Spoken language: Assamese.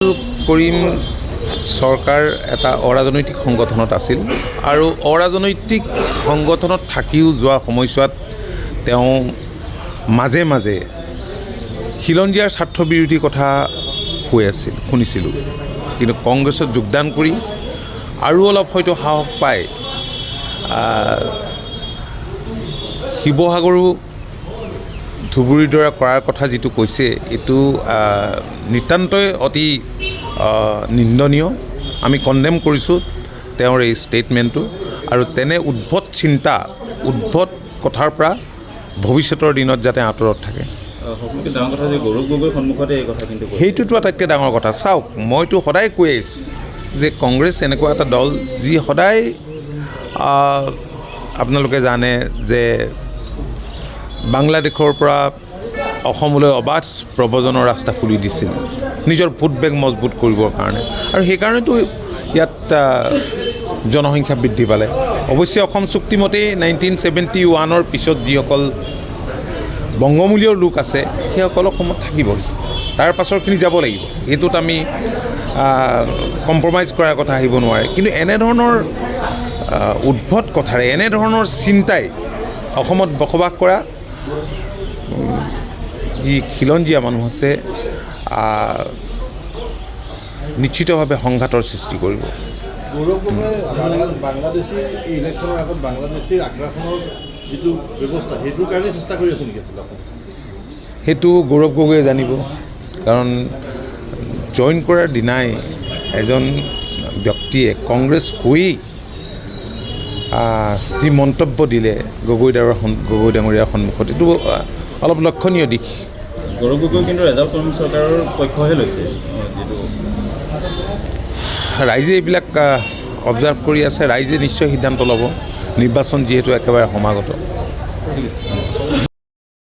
কৰিম চৰকাৰ এটা অৰাজনৈতিক সংগঠনত আছিল আৰু অৰাজনৈতিক সংগঠনত থাকিও যোৱা সময়ছোৱাত তেওঁ মাজে মাজে খিলঞ্জীয়াৰ স্বাৰ্থ বিৰোধী কথা কৈ আছিল শুনিছিলোঁ, কিন্তু কংগ্ৰেছত যোগদান কৰি আৰু অলপ হয়তো সাহস পায় শিৱসাগৰো ধুবুৰীৰ দৰে কৰাৰ কথা যিটো কৈছে এইটো নিতান্তই অতি নিন্দনীয়। আমি কণ্ডেম কৰিছোঁ তেওঁৰ এই ষ্টেটমেণ্টটো, আৰু তেনে উদ্ভট চিন্তা উদ্ভট কথাৰ পৰা ভৱিষ্যতৰ দিনত যাতে আঁতৰত থাকে। ডাঙৰ কথা যে গৌৰৱ গগৈৰ সন্মুখতে এই কথা কিন্তু সেইটোতো আটাইতকৈ ডাঙৰ কথা। চাওক, মইতো সদায় কৈ আহিছোঁ যে কংগ্ৰেছ এনেকুৱা এটা দল যি সদায় আপোনালোকে জানে যে বাংলাদেশৰ পৰা অসমলৈ অবাধ প্ৰব্ৰজনৰ ৰাস্তা খুলি দিছিল নিজৰ ভোট বেংক মজবুত কৰিবৰ কাৰণে, আৰু সেইকাৰণেতো ইয়াত জনসংখ্যা বৃদ্ধি পালে। অৱশ্যে অসম চুক্তিমতেই 1971 পিছত যিসকল বংগমূলীয় লোক আছে সেইসকল অসমত থাকিবই, তাৰ পাছৰখিনি যাব লাগিব। এইটোত আমি কম্প্ৰমাইজ কৰাৰ কথা আহিব নোৱাৰে। কিন্তু এনেধৰণৰ উদ্ভট কথাৰে এনেধৰণৰ চিন্তাই অসমত বসবাস কৰা যি খিলঞ্জীয়া মানুহ আছে নিশ্চিতভাৱে সংঘাতৰ সৃষ্টি কৰিব। গৌৰৱ গগৈ বাংলাদেশী ইলেকশ্যনৰ আগত বাংলাদেশীৰ আগ্ৰাসনৰ যিটো ব্যৱস্থা সেইটোৰ কাৰণে চেষ্টা কৰি আছে নেকি আচলতে? সেইটো গৌৰৱ গগৈয়ে জানিব, কাৰণ জইন কৰাৰ দিনাই এজন ব্যক্তিয়ে কংগ্ৰেছ হৈয়ে যি মন্তব্য দিলে গগৈ ডাঙৰীয়াৰ সন্মুখত, এইটো অলপ লক্ষণীয় দিশ। গৌৰৱ গগৈ কিন্তু ৰেজাল্ট কৰ্মী চৰকাৰৰ পক্ষহে লৈছে, যিটো ৰাইজে এইবিলাক অবজাৰ্ভ কৰি আছে। ৰাইজে নিশ্চয় সিদ্ধান্ত ল'ব, নিৰ্বাচন যিহেতু একেবাৰে সমাগত। ঠিক আছে।